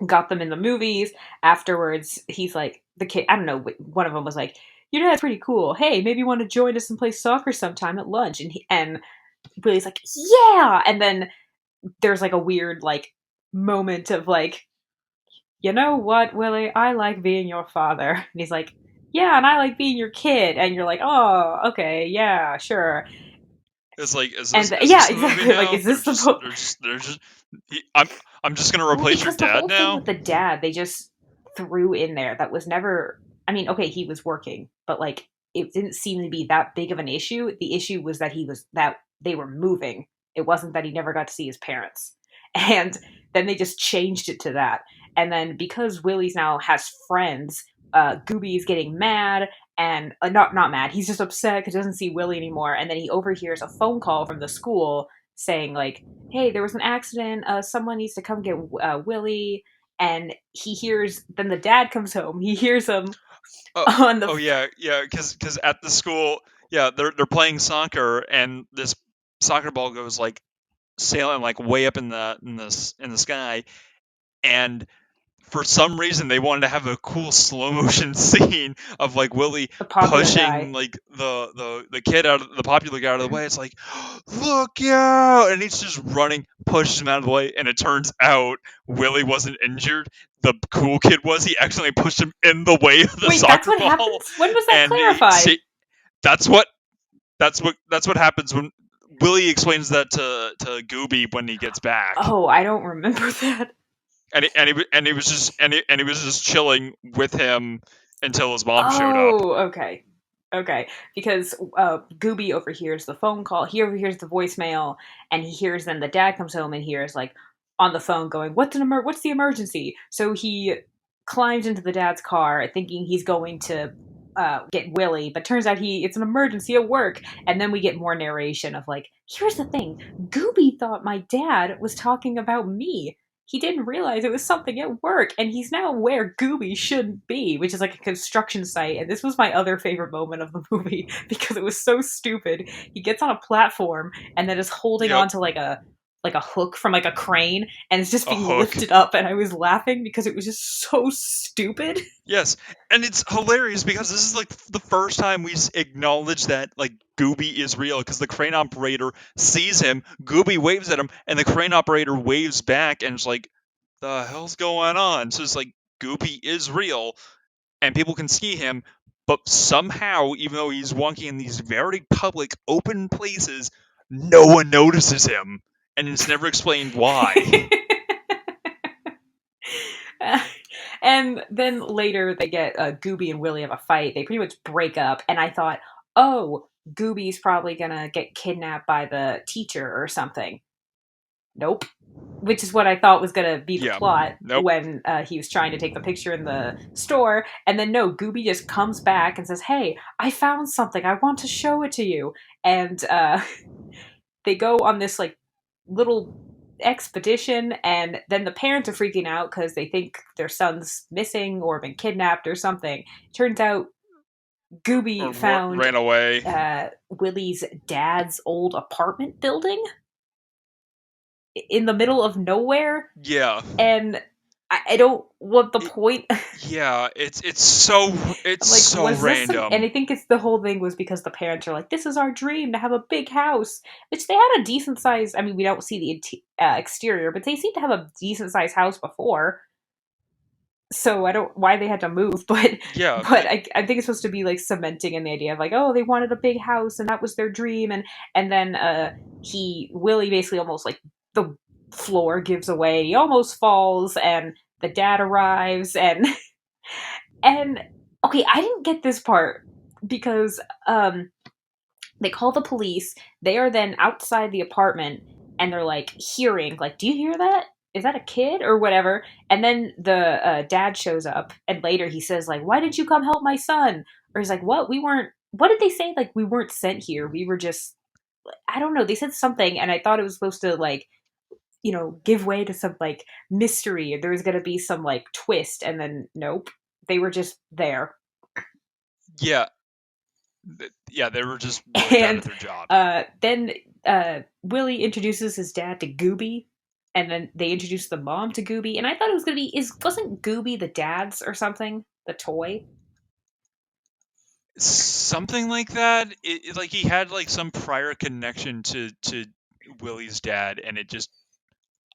got them in the movies. Afterwards, he's like, the kid, I don't know, one of them was like, "Your dad's pretty cool. Hey, maybe you want to join us and play soccer sometime at lunch." And Willie's like, "Yeah." And then there's like a weird like moment of like, "You know what, Willie? I like being your father." And he's like, "Yeah, and I like being your kid." And you're like, "Oh, okay, yeah, sure." It's like, is And this is yeah, this the movie exactly. Like, now? is this the book? They're just. I'm just gonna Well, replace your because the dad whole thing now. with the dad, they just threw in there that was never. I mean, okay, he was working, but like it didn't seem to be that big of an issue. The issue was that they were moving. It wasn't that he never got to see his parents. And then they just changed it to that. And then because Willie's now has friends, Gooby's getting mad and not mad. He's just upset because he doesn't see Willie anymore. And then he overhears a phone call from the school saying like, "Hey, there was an accident. Someone needs to come get Willie." And he hears. Then the dad comes home. He hears him Oh, on the. oh yeah, yeah. Because at the school, yeah, they're playing soccer, and this soccer ball goes like sailing like way up in the sky, and for some reason they wanted to have a cool slow motion scene of like Willie The popular pushing guy. like the kid out of the popular guy out of the way. It's like, look out, and he's just running, pushes him out of the way, and it turns out Willie wasn't injured. The cool kid was. He accidentally pushed him in the way of the Wait, that's soccer what ball, happens. When was that and clarified? that's what happens when Willie explains that to Gooby when he gets back. Oh, I don't remember that. And he was just and he was just chilling with him until his mom showed up. Oh, okay. Okay, because Gooby overhears the phone call. He overhears the voicemail, and he hears then the dad comes home and hears like on the phone going, What's the emergency?" So he climbs into the dad's car, thinking he's going to get Willie, but turns out it's an emergency at work. And then we get more narration of like, "Here's the thing: Gooby thought my dad was talking about me. he didn't realize it was something at work, and he's now where Gooby shouldn't be, which is like a construction site. And this was my other favorite moment of the movie because it was so stupid. He gets on a platform and then is holding Yep. on to like a hook from like a crane, and it's just A being hook. lifted up, and I was laughing because it was just so stupid. Yes, and it's hilarious because this is like the first time we acknowledge that like Gooby is real, because the crane operator sees him, Gooby waves at him, and the crane operator waves back, and it's like, the hell's going on? So it's like Gooby is real, and people can see him, but somehow, even though he's walking in these very public, open places, no one notices him, and it's never explained why. And then later they get Gooby and Willie have a fight. They pretty much break up, and I thought, oh, Gooby's probably gonna get kidnapped by the teacher or something. Nope. Which is what I thought was gonna be the Yeah. plot Nope. when he was trying to take the picture in the store, and then no, Gooby just comes back and says, "Hey, I found something. I want to show it to you." And they go on this like little expedition, and then the parents are freaking out because they think their son's missing or been kidnapped or something. Turns out Or Gooby found ran away. Willie's dad's old apartment building in the middle of nowhere, Yeah. and I don't want the It, point. yeah, it's I'm like, so was this some? And random. I think it's the whole thing was because the parents are like, "This is our dream to have a big house," which they had a decent size. I mean, we don't see the exterior, but they seem to have a decent sized house before. So I don't why they had to move, but Yeah, I think it's supposed to be like cementing in the idea of like, oh, they wanted a big house and that was their dream, and then he Willie basically almost like the floor gives away, he almost falls, and the dad arrives, and okay, I didn't get this part because they call the police. They are then outside the apartment, and they're like hearing, like, "Do you hear that? Is that a kid or whatever?" And then the dad shows up, and later he says, like, "Why did you come help my son?" Or he's like, "What? We weren't. What did they say? Like, we weren't sent here. We were just. I don't know. They said something, and I thought it was supposed to like." Give way to some like mystery. There was gonna be some like twist, and then nope, they were just there. yeah, yeah. They were just really bad at And their job. then Willie introduces his dad to Gooby, and then they introduce the mom to Gooby. And I thought it was gonna be is wasn't Gooby the dad's or something, the toy? Something like that. Like he had like some prior connection to Willie's dad, and it just,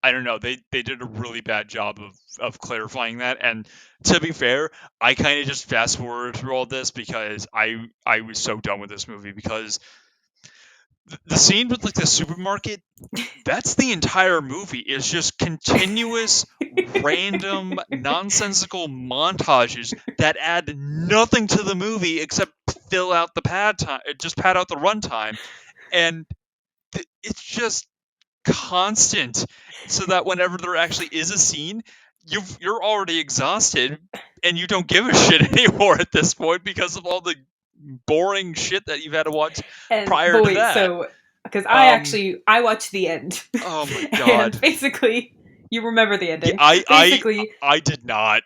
I don't know. They did a really bad job of clarifying that. And to be fair, I kind of just fast forward through all this because I was so done with this movie, because the scene with like the supermarket, that's the entire movie. It's just continuous random nonsensical montages that add nothing to the movie except fill out the pad time, just pad out the runtime. And it's just constant, so that whenever there actually is a scene, you're already exhausted and you don't give a shit anymore at this point because of all the boring shit that you've had to watch And prior but to wait, that. so because Um, I watched the end, oh my and god. basically you remember the Yeah, ending. I Basically, I did not.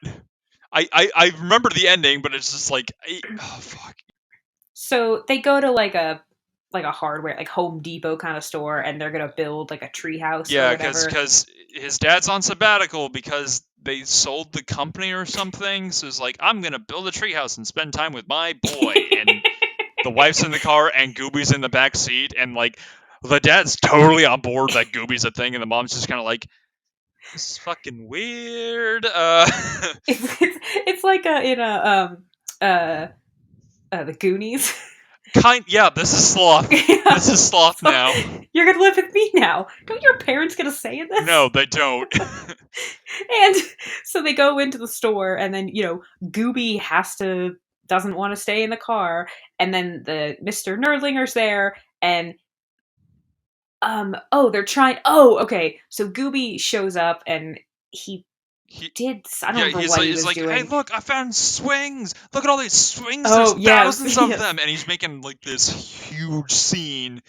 I remember the ending, but it's just like, oh fuck. so they go to like a hardware like Home Depot kind of store, and they're gonna build like a treehouse or Yeah, whatever. because his dad's on sabbatical because they sold the company or something. So it's like, I'm gonna build a treehouse and spend time with my boy. And the wife's in the car and Gooby's in the back seat, and like the dad's totally on board that Gooby's a thing, and the mom's just kind of like, this is fucking weird. It's like in a uh the Goonies. Yeah, this is sloth. Yeah. This is sloth So now. you're gonna live with me now. Don't your parents get a say in No, this? they don't. And so they go into the store, and then Gooby has to doesn't want to stay in the car, and then the Mr. Nerdlinger's there, and oh, they're trying. Oh, okay. So Gooby shows up, and he he, did. I don't yeah, remember what he he's was like, hey, doing. look, I found swings. Look at all these swings. There's Oh yes, thousands of yes. them, and he's making like this huge scene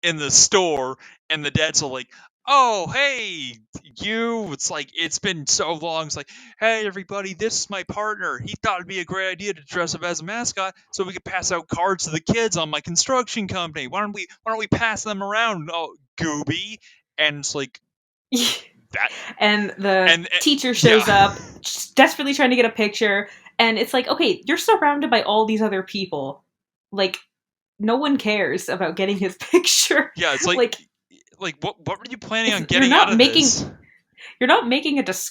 in the store, and the dad's all like, oh, hey, you. It's like, it's been so long. It's like, hey, everybody, this is my partner. He thought it'd be a great idea to dress up as a mascot so we could pass out cards to the kids on my construction company. Why don't we pass them around? Oh, Gooby. And it's like, that. And the And, teacher yeah. shows up, desperately trying to get a picture. And it's like, okay, you're surrounded by all these other people. Like, no one cares about getting his picture. Yeah, it's Like, like what were you planning on you're getting out not of making this?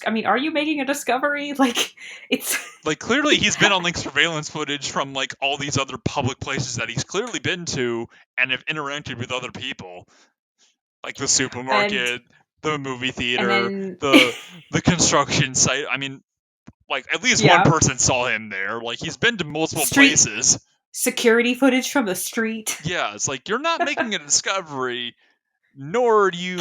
I mean, are you making a discovery? Like, it's Like, clearly he's been on like surveillance footage from like all these other public places that he's clearly been to and have interacted with other people, like the and supermarket, the movie and theater, then the construction site. I mean, like, at least one yeah, person saw him there. Like, he's been to multiple street places. security footage from the street. Yeah, it's like, you're not making a discovery, nor do you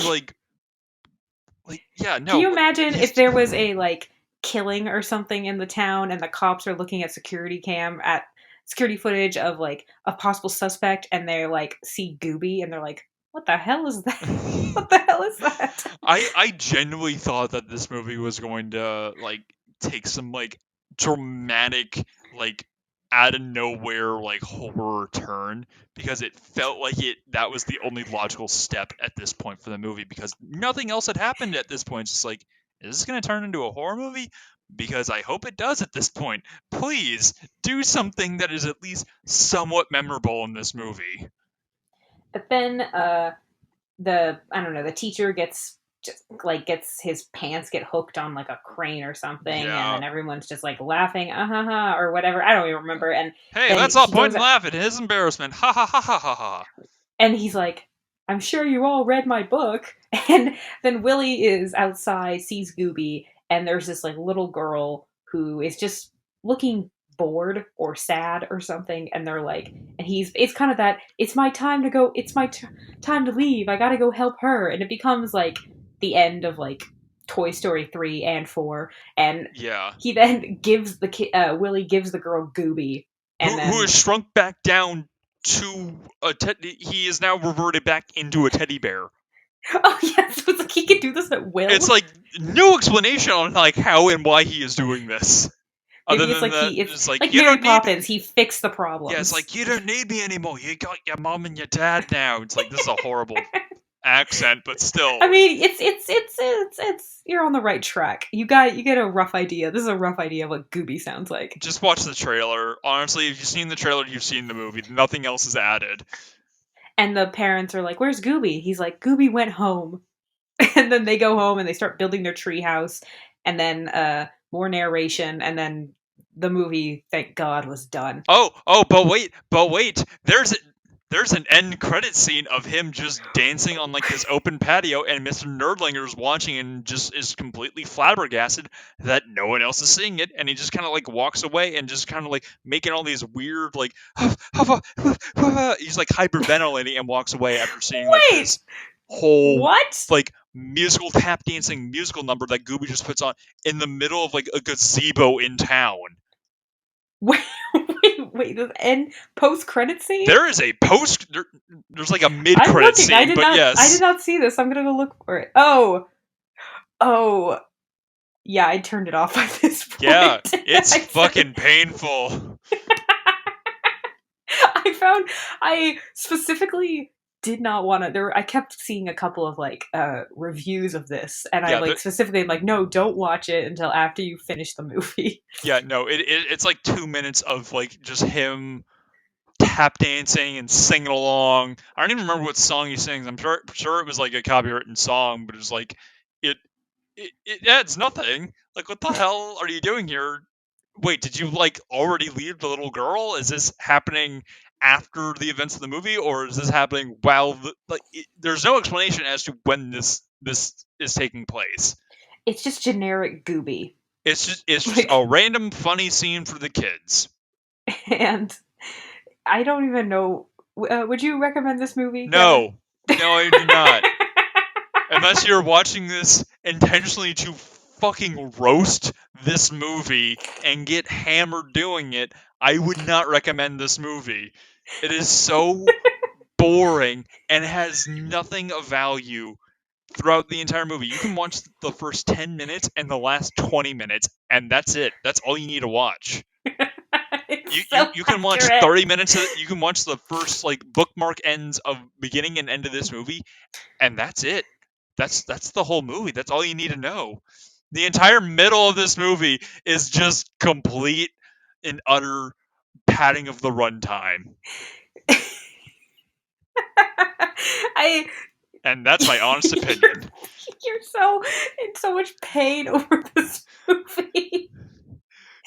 yeah, Can no, you imagine he's if there was a like killing or something in the town and the cops are looking at security footage of like a possible suspect and they're like see Gooby and they're like, what the hell is that? What the hell is that? I genuinely thought that this movie was going to like take some like dramatic, like, out of nowhere, like, horror turn, because it felt like it that was the only logical step at this point for the movie, because nothing else had happened at this point. It's just like, is this going to turn into a horror movie? Because I hope it does at this point. Please do something that is at least somewhat memorable in this movie. But then the I don't know, the teacher gets just like gets his pants get hooked on like a crane or something and Yeah. then everyone's just like laughing or whatever. I don't even remember. And Hey, then let's all he point goes and laugh at his embarrassment. Ha ha ha ha ha ha. and he's like, I'm sure you all read my book. And then Willie is outside, sees Gooby, and there's this like little girl who is just looking bored or sad or something. And they're like, and it's kind of that, it's my time to go, it's my time to leave. I gotta go help her. And it becomes like the end of like Toy Story 3 and 4. And Yeah. he then gives Willie gives the girl Gooby. And Who then has shrunk back down to a he is now reverted back into a teddy bear. oh yes, it's like he can do this at It's will. like no explanation on like how and why he is doing this. Other Maybe it's than like that, it's it's like, like you Mary don't need Poppins. He fixed the yeah, it's problems. like, you don't need me anymore. You got your mom and your dad now. It's like, this is a horrible accent, but I still, mean, it's you're on the right track. You get a rough idea. This is a rough idea of what Gooby sounds like. just watch the trailer. Honestly, if you've seen the trailer, you've seen the movie. Nothing else is added. And the parents are like, "Where's Gooby?" He's like, "Gooby went home." And then they go home and they start building their treehouse. And then more narration. And then the movie, thank God, was done. Oh, but wait. There's an end credit scene of him just dancing on like this open patio, and Mr. Nerdlinger's watching and just is completely flabbergasted that no one else is seeing it, and he just kind of like walks away and just kind of like making all these weird like he's like hyperventilating and walks away after seeing like Wait, this whole what? like musical tap dancing musical number that Gooby just puts on in the middle of like a gazebo in town. Wait, wait. The end post credit scene. There is a there's like a mid I'm credit looking. scene, but I did yes. not see this. I'm gonna go look for it. Oh, oh, yeah. I turned it off by this Yeah, point. it's I said fucking painful. I found I specifically did not want to. There, I kept seeing a couple of like reviews of this, and I Yeah, like specifically am like, no, don't watch it until after you finish the movie. yeah, no, it's like 2 minutes of like just him tap dancing and singing along. I don't even remember what song he sings. I'm sure it was like a copywritten song, but it was like it it adds nothing. Like, what the hell are you doing here? Wait, did you like already leave the little girl? Is this happening after the events of the movie, or is this happening while there's no explanation as to when this is taking place. It's just generic Gooby, It's just like, a random funny scene for the kids. and I don't even know. Would you recommend this movie, Kevin? No, no, I do not. Unless you're watching this intentionally to fucking roast this movie and get hammered doing it, I would not recommend this movie. It is so boring and has nothing of value throughout the entire movie. You can watch the first 10 minutes and the last 20 minutes, and that's it. That's all you need to watch. It's You, you, so you can watch accurate. 30 minutes of, you can watch the first like bookmark ends of beginning and end of this movie, and that's it. That's the whole movie. That's all you need to know. The entire middle of this movie is just complete and utter padding of the runtime. I And that's my honest you're opinion. you're so in so much pain over this movie.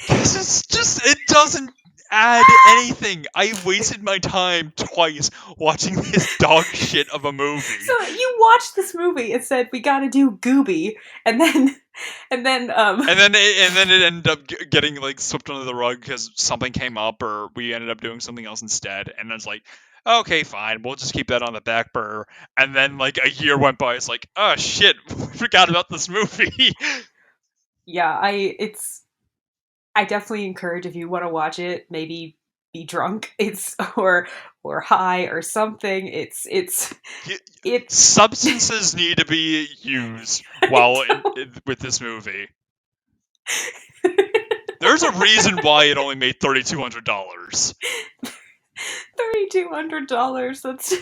Because it doesn't add anything. I wasted my time twice watching this dog shit of a movie. So you watched this movie and said we got to do Gooby, and then And then it ended up getting like swept under the rug because something came up, or we ended up doing something else instead. And it's like, okay, fine, we'll just keep that on the back burner. And then like a year went by. It's like, oh shit, we forgot about this movie. yeah, I definitely encourage if you want to watch it, maybe be drunk. It's or high or something. It Substances need to be used while with this movie. There's a reason why it only made $3,200. $3,200. That's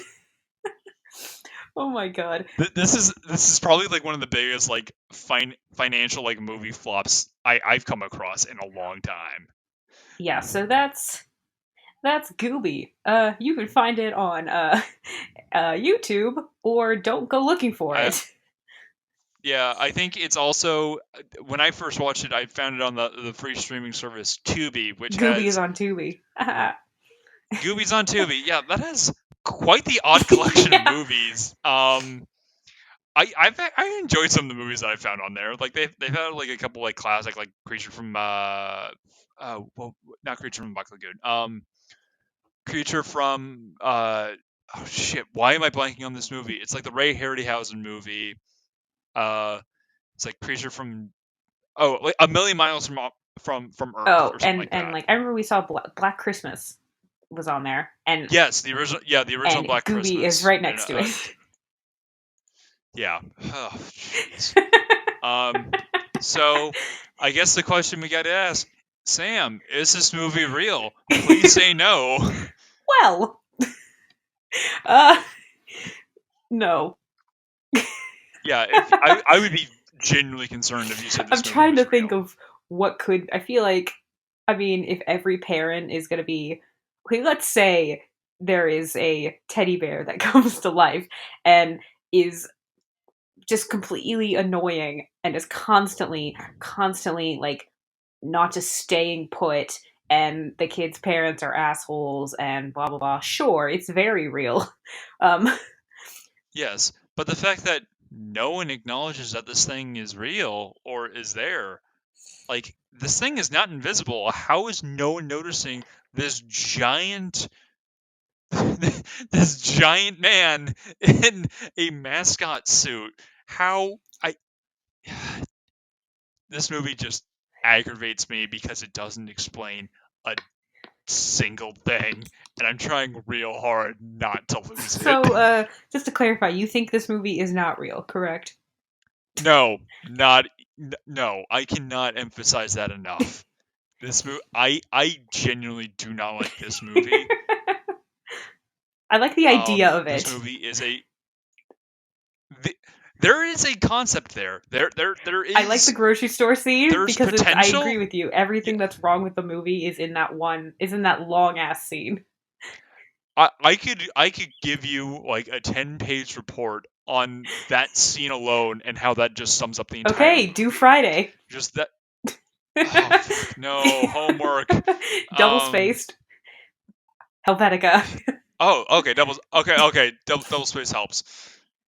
oh my god. This is probably like one of the biggest like financial like movie flops I've come across in a long time. Yeah, so that's Gooby. You can find it on YouTube or don't go looking for I it. Yeah, I think it's also when I first watched it, I found it on the free streaming service Tubi, which Gooby is has on Tubi. Goobies on Tubi. Yeah, that has quite the odd collection of Yeah. movies. I enjoyed some of the movies that I found on there. Like they've had like a couple like classic like Creature from well, not Creature from Black Lagoon. Creature from oh shit, why am I blanking on this movie? It's like the Ray Harryhausen movie. Uh, it's like Creature from like A Million Miles from Earth Oh, or something like and that. like I remember we saw Black Christmas was on there, Yes, the original. Yeah, the original and Black Gooby is Christmas. right And next to it. yeah, oh jeez. So I guess the question we got to ask, Sam, is this movie real? Please say no. Well, uh, no. Yeah, if I would be genuinely concerned if you said I'm this movie trying to was think real. of what could. I feel like, I mean, if every parent is going to be, okay, let's say there is a teddy bear that comes to life and is just completely annoying and is constantly like not just staying put, and the kids' parents are assholes and blah blah blah. Sure, it's very real. Um, Yes, but the fact that no one acknowledges that this thing is real or is there, like this thing is not invisible. How is no one noticing this giant this giant man in a mascot suit? How I This movie just aggravates me because it doesn't explain a single thing, and I'm trying real hard not to lose it. so, just to clarify, you think this movie is not real, correct? No, not no. I cannot emphasize that enough. This movie, I genuinely do not like this movie. I like the idea of This it. movie is th- there is a concept there. I like the grocery store scene There's because it's. I agree potential. with you. Yeah, Everything that's wrong with the movie is in that long ass scene. I could give you like a 10-page report on that scene alone and how that just sums up the entire Okay, do movie. Friday. Just that. Oh fuck no, homework. Double Um. spaced. Helvetica. Oh, okay. Okay. Double space helps.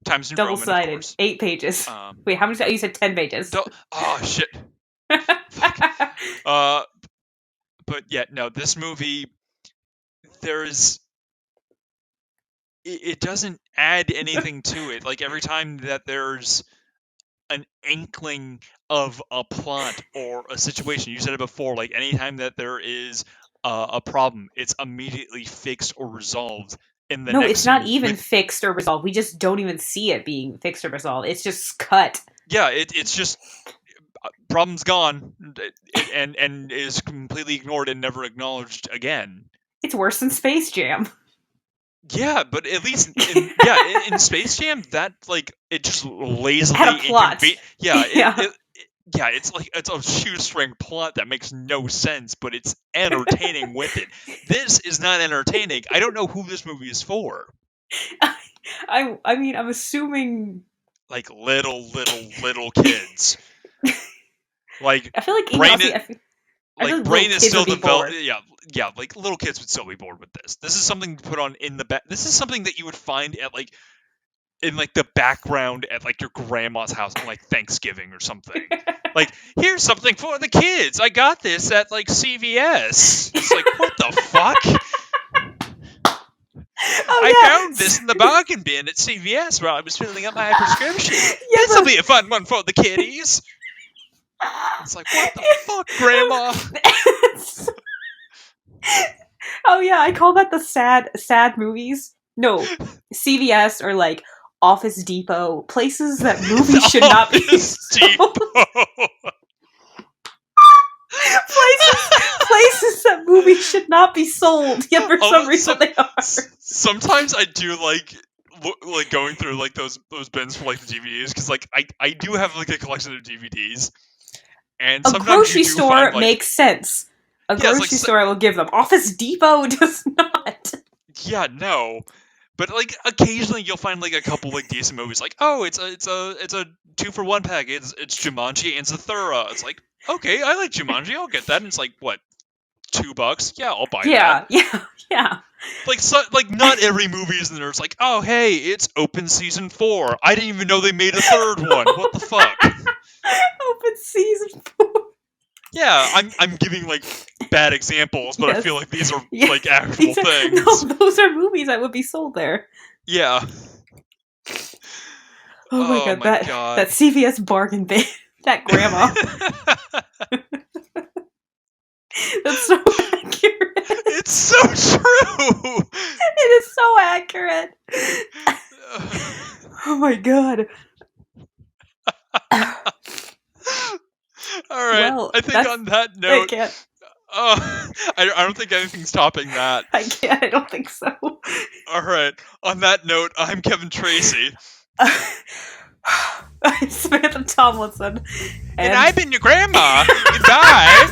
Times New Double Roman, of sided. course. 8 pages. Um. Wait, how many? You said 10 pages. Oh shit. Fuck. Uh. But yeah, no. This movie, there's it doesn't add anything to it. Like every time that there's an inkling of a plot or a situation, you said it before. Like anytime that there is a problem, it's immediately fixed or resolved in the No, next it's not scene even with fixed or resolved. We just don't even see it being fixed or resolved. It's just cut. it's just problem's gone, and is completely ignored and never acknowledged again. It's worse than Space Jam. Yeah, but at least in Space Jam, that like it just Had a lazily plot. Yeah. it's like it's a shoestring plot that makes no sense, but it's entertaining with it. This is not entertaining. I don't know who this movie is for. I mean, I'm assuming. Like little kids. Like I feel like even brain honestly, it, I feel like like little brain is kids still would be bored. developed. Yeah, like little kids would still be bored with this. This is something to put on in the back. This is something that you would find at like in like the background at like your grandma's house on like Thanksgiving or something. Like, here's something for the kids. I got this at like CVS. It's like, what the fuck? Oh I yeah, found this in the bargain bin at CVS while I was filling up my prescription. yeah, This will be a fun one for the kiddies. It's like, what the fuck, Grandma? Oh yeah, I call that the sad movies. No, CVS or like Office Depot, places that movies should not be sold. places that movies should not be sold. Yet for some reason they are. Sometimes I do like going through like those bins for like the DVDs because like I do have like a collection of DVDs, and A sometimes grocery you do store find like makes sense. A yeah, grocery store I will give them. Office Depot does not. yeah, no. But like occasionally you'll find like a couple like decent movies like oh it's a 2-for-1 package, it's Jumanji and Zathura. It's like okay, I like Jumanji, I'll get that. And it's like what, $2? Yeah, I'll buy that. Yeah. Like not every movie is in there. It's like oh hey, it's Open season 4. I didn't even know they made a third one. What the fuck? Open season 4. Yeah, I'm giving like bad examples, but Yes. I feel like these are like actual things. No, those are movies that would be sold there. Yeah. Oh my god, that God. CVS bargain bin. That grandma. That's so accurate. It's so true. It is so accurate. Oh my god. All right. Well, I think on that note, I don't think anything's topping that. I can't. I don't think so. All right. On that note, I'm Kevin Tracy. I'm Samantha Tomlinson. And I've been your grandma. Goodbye.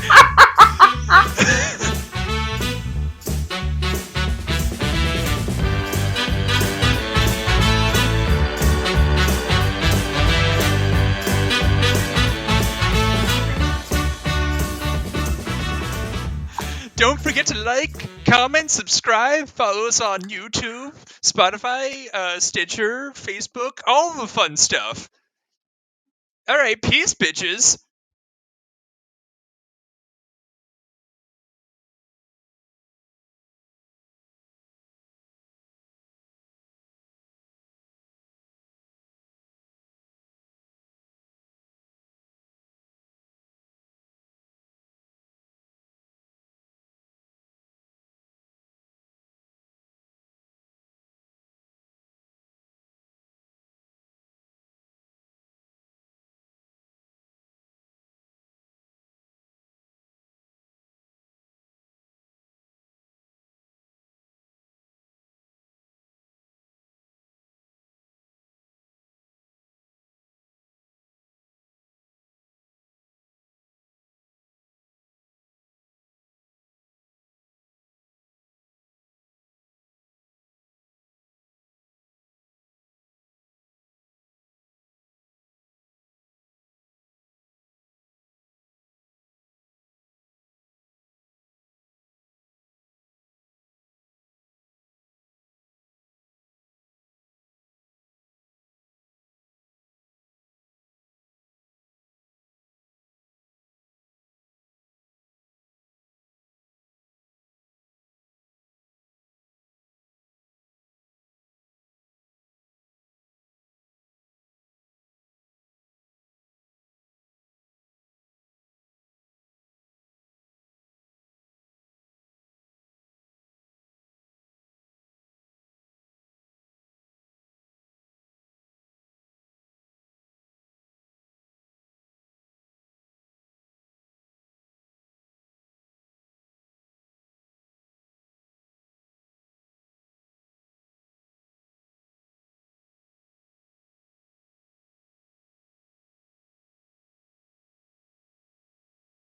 Don't forget to like, comment, subscribe, follow us on YouTube, Spotify, Stitcher, Facebook, all the fun stuff. All right, peace, bitches.